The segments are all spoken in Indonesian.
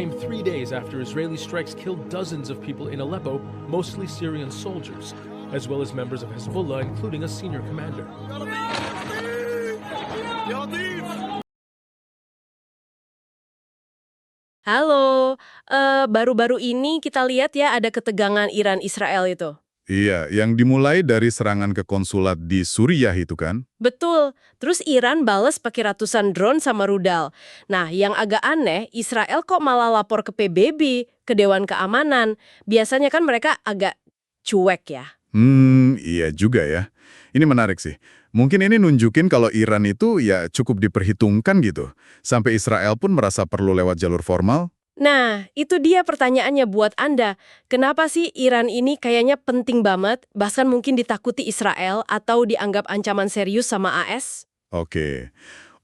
came 3 days after Israeli strikes killed dozens of people in Aleppo, mostly Syrian soldiers, as well as members of Hezbollah, including a senior commander. Halo, baru-baru ini kita lihat ya ada ketegangan Iran-Israel itu. Iya, yang dimulai dari serangan ke konsulat di Suriah itu kan? Betul, terus Iran bales pakai ratusan drone sama rudal. Nah, yang agak aneh, Israel kok malah lapor ke PBB, ke Dewan Keamanan. Biasanya kan mereka agak cuek ya. Iya juga ya. Ini menarik sih. Mungkin ini nunjukin kalau Iran itu ya cukup diperhitungkan gitu. Sampai Israel pun merasa perlu lewat jalur formal. Nah, itu dia pertanyaannya buat Anda. Kenapa sih Iran ini kayaknya penting banget, bahkan mungkin ditakuti Israel atau dianggap ancaman serius sama AS? Oke.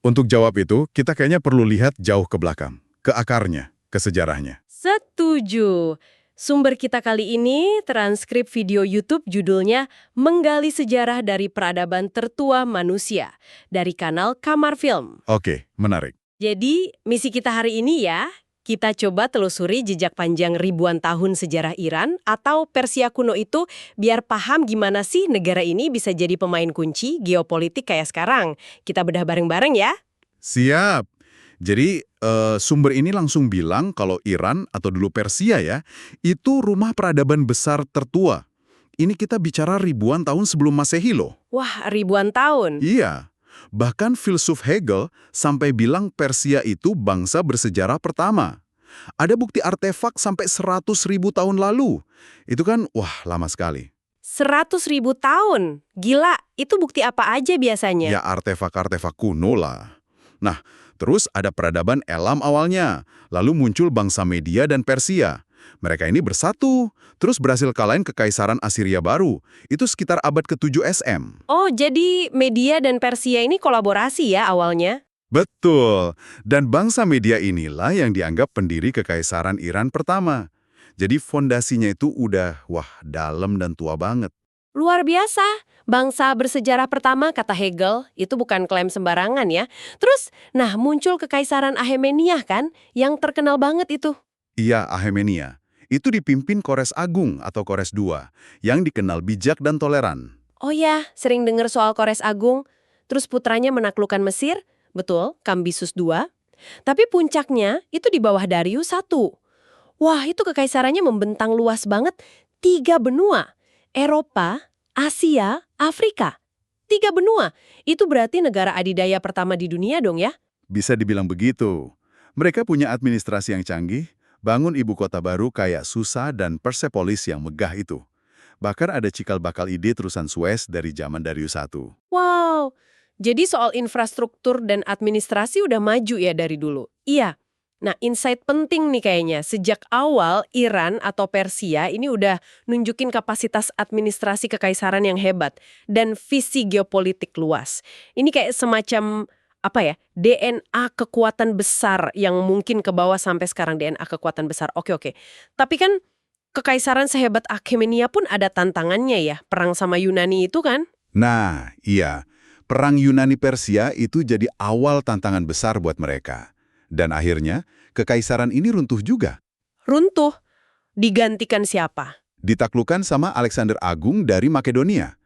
Untuk jawab itu, kita kayaknya perlu lihat jauh ke belakang. Ke akarnya, ke sejarahnya. Setuju. Sumber kita kali ini transkrip video YouTube judulnya Menggali Sejarah dari Peradaban Tertua Manusia dari kanal Kamar Film. Oke, menarik. Jadi, misi kita hari ini ya, kita coba telusuri jejak panjang ribuan tahun sejarah Iran atau Persia kuno itu biar paham gimana sih negara ini bisa jadi pemain kunci geopolitik kayak sekarang. Kita bedah bareng-bareng ya. Siap. Jadi, sumber ini langsung bilang kalau Iran, atau dulu Persia ya, itu rumah peradaban besar tertua. Ini kita bicara ribuan tahun sebelum Masehi loh. Wah, ribuan tahun. Iya. Bahkan filsuf Hegel sampai bilang Persia itu bangsa bersejarah pertama. Ada bukti artefak sampai 100.000 tahun lalu. Itu kan, wah, lama sekali. 100.000 tahun. Gila, itu bukti apa aja biasanya? Ya, artefak-artefak kuno lah. Nah, terus ada peradaban Elam awalnya. Lalu muncul bangsa Media dan Persia. Mereka ini bersatu, terus berhasil kalahin kekaisaran Assyria baru. Itu sekitar abad ke-7 SM. Oh, jadi Media dan Persia ini kolaborasi ya awalnya? Betul. Dan bangsa Media inilah yang dianggap pendiri kekaisaran Iran pertama. Jadi fondasinya itu udah, wah, dalam dan tua banget. Luar biasa. Bangsa bersejarah pertama, kata Hegel, itu bukan klaim sembarangan ya. Terus, nah muncul kekaisaran Ahemeniah kan, yang terkenal banget itu. Iya, Ahemenia. Itu dipimpin Kores Agung atau Kores II, yang dikenal bijak dan toleran. Oh ya, sering dengar soal Kores Agung. Terus putranya menaklukkan Mesir, betul, Kambisus II. Tapi puncaknya itu di bawah Darius I. Wah, itu kekaisarannya membentang luas banget. 3 benua. Eropa, Asia, Afrika. 3 benua. Itu berarti negara adidaya pertama di dunia dong ya? Bisa dibilang begitu. Mereka punya administrasi yang canggih, bangun ibu kota baru kayak Susa dan Persepolis yang megah itu. Bahkan ada cikal bakal ide terusan Suez dari zaman Darius I. Wow, jadi soal infrastruktur dan administrasi udah maju ya dari dulu? Iya. Nah, insight penting nih kayaknya. Sejak awal, Iran atau Persia ini udah nunjukin kapasitas administrasi kekaisaran yang hebat dan visi geopolitik luas. Ini kayak semacam, apa ya, DNA kekuatan besar yang mungkin ke bawah sampai sekarang, DNA kekuatan besar. Oke. Tapi kan kekaisaran sehebat Akhemenia pun ada tantangannya ya, perang sama Yunani itu kan? Nah, iya. Perang Yunani-Persia itu jadi awal tantangan besar buat mereka. Dan akhirnya, kekaisaran ini runtuh juga. Runtuh. Digantikan siapa? Ditaklukkan sama Alexander Agung dari Makedonia.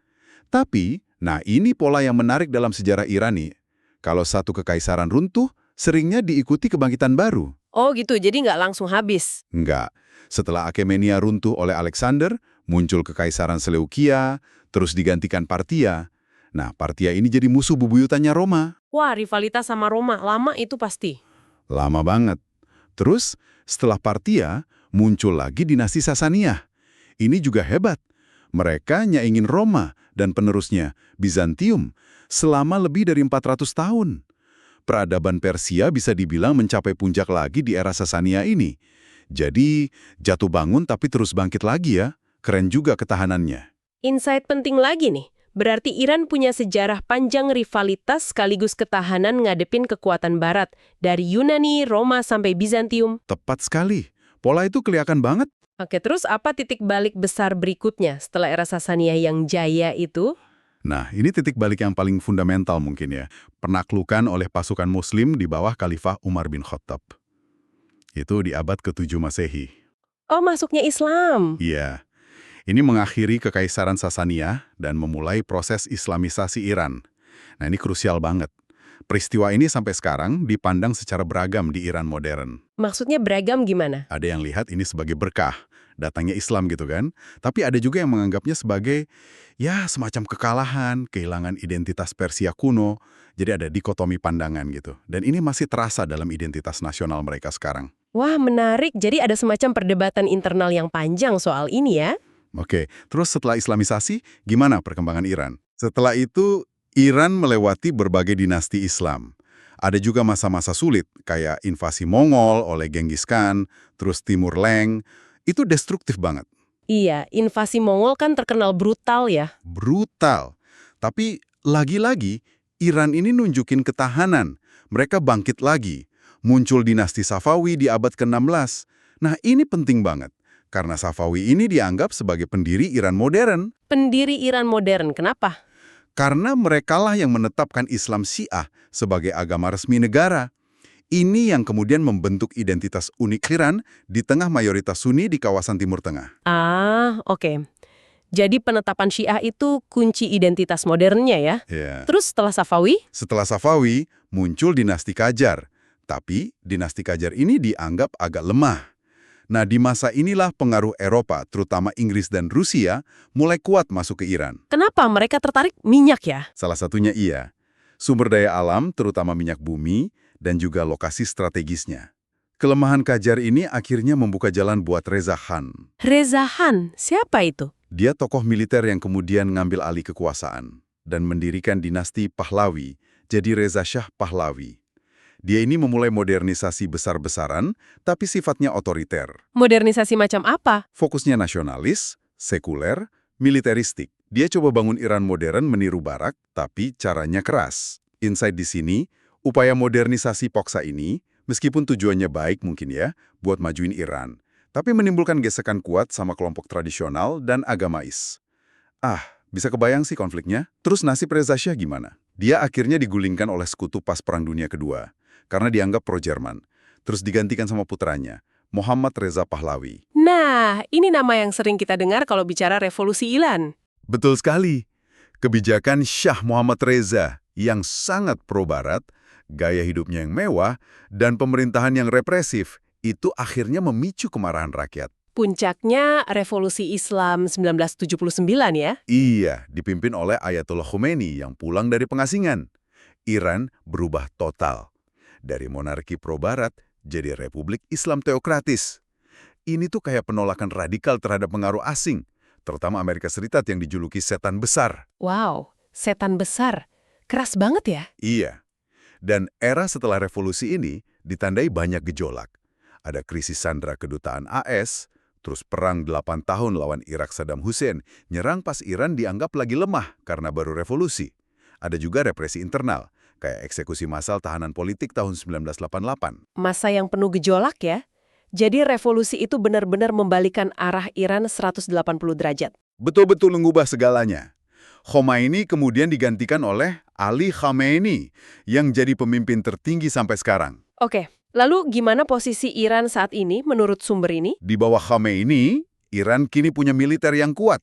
Tapi, nah ini pola yang menarik dalam sejarah Irani. Kalau satu kekaisaran runtuh, seringnya diikuti kebangkitan baru. Oh gitu, jadi nggak langsung habis. Enggak. Setelah Achaemenia runtuh oleh Alexander, muncul kekaisaran Seleukia, terus digantikan Parthia. Nah, Parthia ini jadi musuh bebuyutannya Roma. Wah, rivalitas sama Roma, lama itu pasti. Lama banget. Terus, setelah Parthia, muncul lagi dinasti Sasania. Ini juga hebat. Mereka nyaingin Roma dan penerusnya, Bizantium, selama lebih dari 400 tahun. Peradaban Persia bisa dibilang mencapai puncak lagi di era Sasania ini. Jadi, jatuh bangun tapi terus bangkit lagi ya. Keren juga ketahanannya. Insight penting lagi nih. Berarti Iran punya sejarah panjang rivalitas sekaligus ketahanan ngadepin kekuatan barat. Dari Yunani, Roma, sampai Bizantium. Tepat sekali. Pola itu kelihatan banget. Oke, terus apa titik balik besar berikutnya setelah era Sasania yang jaya itu? Nah, ini titik balik yang paling fundamental mungkin ya. Penaklukan oleh pasukan Muslim di bawah Khalifah Umar bin Khattab. Itu di abad ke-7 Masehi. Oh, masuknya Islam. Iya. Ini mengakhiri Kekaisaran Sasania dan memulai proses Islamisasi Iran. Nah, ini krusial banget. Peristiwa ini sampai sekarang dipandang secara beragam di Iran modern. Maksudnya beragam gimana? Ada yang lihat ini sebagai berkah, datangnya Islam gitu kan. Tapi ada juga yang menganggapnya sebagai, ya semacam kekalahan, kehilangan identitas Persia kuno. Jadi ada dikotomi pandangan gitu. Dan ini masih terasa dalam identitas nasional mereka sekarang. Wah, menarik. Jadi ada semacam perdebatan internal yang panjang soal ini ya. Oke, terus setelah Islamisasi, gimana perkembangan Iran? Setelah itu, Iran melewati berbagai dinasti Islam. Ada juga masa-masa sulit, kayak invasi Mongol oleh Genghis Khan, terus Timur Leng. Itu destruktif banget. Iya, invasi Mongol kan terkenal brutal ya. Brutal. Tapi lagi-lagi, Iran ini nunjukin ketahanan. Mereka bangkit lagi. Muncul dinasti Safawi di abad ke-16. Nah, ini penting banget. Karena Safawi ini dianggap sebagai pendiri Iran modern. Pendiri Iran modern, kenapa? Karena merekalah yang menetapkan Islam Syiah sebagai agama resmi negara. Ini yang kemudian membentuk identitas unik Iran di tengah mayoritas Sunni di kawasan Timur Tengah. Ah, oke. Jadi penetapan Syiah itu kunci identitas modernnya ya. Ya. Terus setelah Safawi? Setelah Safawi, muncul dinasti Qajar. Tapi dinasti Qajar ini dianggap agak lemah. Nah, di masa inilah pengaruh Eropa, terutama Inggris dan Rusia, mulai kuat masuk ke Iran. Kenapa mereka tertarik minyak ya? Salah satunya iya. Sumber daya alam, terutama minyak bumi, dan juga lokasi strategisnya. Kelemahan Qajar ini akhirnya membuka jalan buat Reza Khan. Reza Khan, siapa itu? Dia tokoh militer yang kemudian ngambil alih kekuasaan dan mendirikan dinasti Pahlavi, jadi Reza Shah Pahlavi. Dia ini memulai modernisasi besar-besaran, tapi sifatnya otoriter. Modernisasi macam apa? Fokusnya nasionalis, sekuler, militeristik. Dia coba bangun Iran modern meniru Barak, tapi caranya keras. Insight di sini, upaya modernisasi paksa ini, meskipun tujuannya baik mungkin ya, buat majuin Iran, tapi menimbulkan gesekan kuat sama kelompok tradisional dan agamais. Bisa kebayang sih konfliknya? Terus nasib Reza Shah gimana? Dia akhirnya digulingkan oleh sekutu pas Perang Dunia Kedua, karena dianggap pro-Jerman. Terus digantikan sama putranya, Muhammad Reza Pahlavi. Nah, ini nama yang sering kita dengar kalau bicara revolusi Iran. Betul sekali. Kebijakan Shah Muhammad Reza yang sangat pro-barat, gaya hidupnya yang mewah, dan pemerintahan yang represif, itu akhirnya memicu kemarahan rakyat. Puncaknya revolusi Islam 1979 ya? Iya, dipimpin oleh Ayatollah Khomeini yang pulang dari pengasingan. Iran berubah total. Dari monarki pro-barat jadi republik Islam teokratis. Ini tuh kayak penolakan radikal terhadap pengaruh asing, terutama Amerika Serikat yang dijuluki setan besar. Wow, setan besar. Keras banget ya? Iya. Dan era setelah revolusi ini ditandai banyak gejolak. Ada krisis sandra kedutaan AS, terus perang 8 tahun lawan Irak Saddam Hussein, nyerang pas Iran dianggap lagi lemah karena baru revolusi. Ada juga represi internal, kayak eksekusi massal tahanan politik tahun 1988. Masa yang penuh gejolak ya? Jadi revolusi itu benar-benar membalikan arah Iran 180 derajat. Betul-betul mengubah segalanya. Khomeini kemudian digantikan oleh Ali Khamenei yang jadi pemimpin tertinggi sampai sekarang. Oke, lalu gimana posisi Iran saat ini menurut sumber ini? Di bawah Khamenei, Iran kini punya militer yang kuat.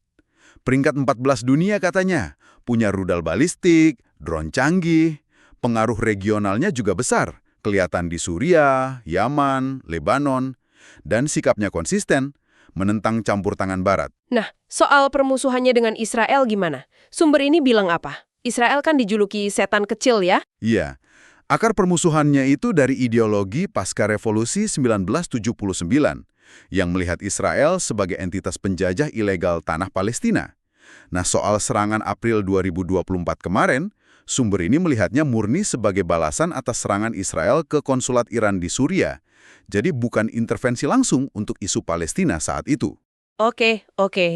Peringkat 14 dunia katanya, punya rudal balistik, drone canggih, pengaruh regionalnya juga besar, kelihatan di Suriah, Yaman, Lebanon, dan sikapnya konsisten, menentang campur tangan Barat. Nah, soal permusuhannya dengan Israel gimana? Sumber ini bilang apa? Israel kan dijuluki setan kecil ya? Iya, akar permusuhannya itu dari ideologi pasca revolusi 1979, yang melihat Israel sebagai entitas penjajah ilegal tanah Palestina. Nah, soal serangan April 2024 kemarin, sumber ini melihatnya murni sebagai balasan atas serangan Israel ke konsulat Iran di Suriah. Jadi bukan intervensi langsung untuk isu Palestina saat itu. Oke.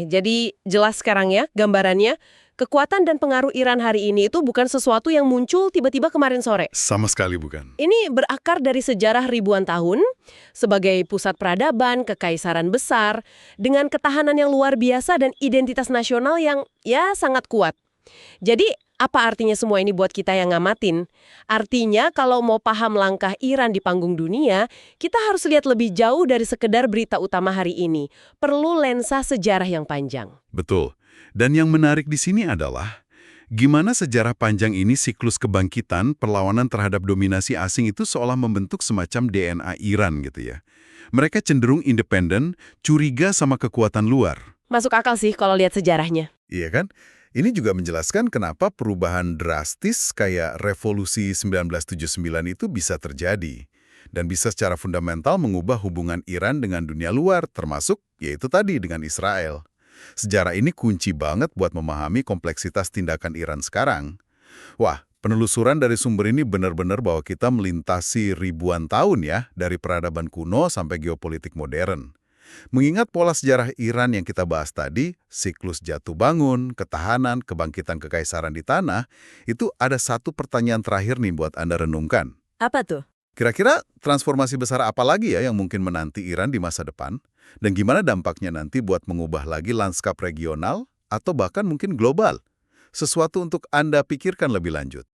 Jadi jelas sekarang ya gambarannya. Kekuatan dan pengaruh Iran hari ini itu bukan sesuatu yang muncul tiba-tiba kemarin sore. Sama sekali bukan. Ini berakar dari sejarah ribuan tahun, sebagai pusat peradaban, kekaisaran besar, dengan ketahanan yang luar biasa dan identitas nasional yang ya sangat kuat. Jadi Apa artinya semua ini buat kita yang ngamatin? Artinya kalau mau paham langkah Iran di panggung dunia, kita harus lihat lebih jauh dari sekedar berita utama hari ini. Perlu lensa sejarah yang panjang. Betul. Dan yang menarik di sini adalah gimana sejarah panjang ini siklus kebangkitan perlawanan terhadap dominasi asing itu seolah membentuk semacam DNA Iran gitu ya. Mereka cenderung independen, curiga sama kekuatan luar. Masuk akal sih kalau lihat sejarahnya. Iya kan? Ini juga menjelaskan kenapa perubahan drastis kayak revolusi 1979 itu bisa terjadi. Dan bisa secara fundamental mengubah hubungan Iran dengan dunia luar, termasuk yaitu tadi dengan Israel. Sejarah ini kunci banget buat memahami kompleksitas tindakan Iran sekarang. Wah, penelusuran dari sumber ini benar-benar bahwa kita melintasi ribuan tahun ya, dari peradaban kuno sampai geopolitik modern. Mengingat pola sejarah Iran yang kita bahas tadi, siklus jatuh bangun, ketahanan, kebangkitan kekaisaran di tanah, itu ada satu pertanyaan terakhir nih buat Anda renungkan. Apa tuh? Kira-kira transformasi besar apa lagi ya yang mungkin menanti Iran di masa depan? Dan gimana dampaknya nanti buat mengubah lagi lanskap regional atau bahkan mungkin global? Sesuatu untuk Anda pikirkan lebih lanjut.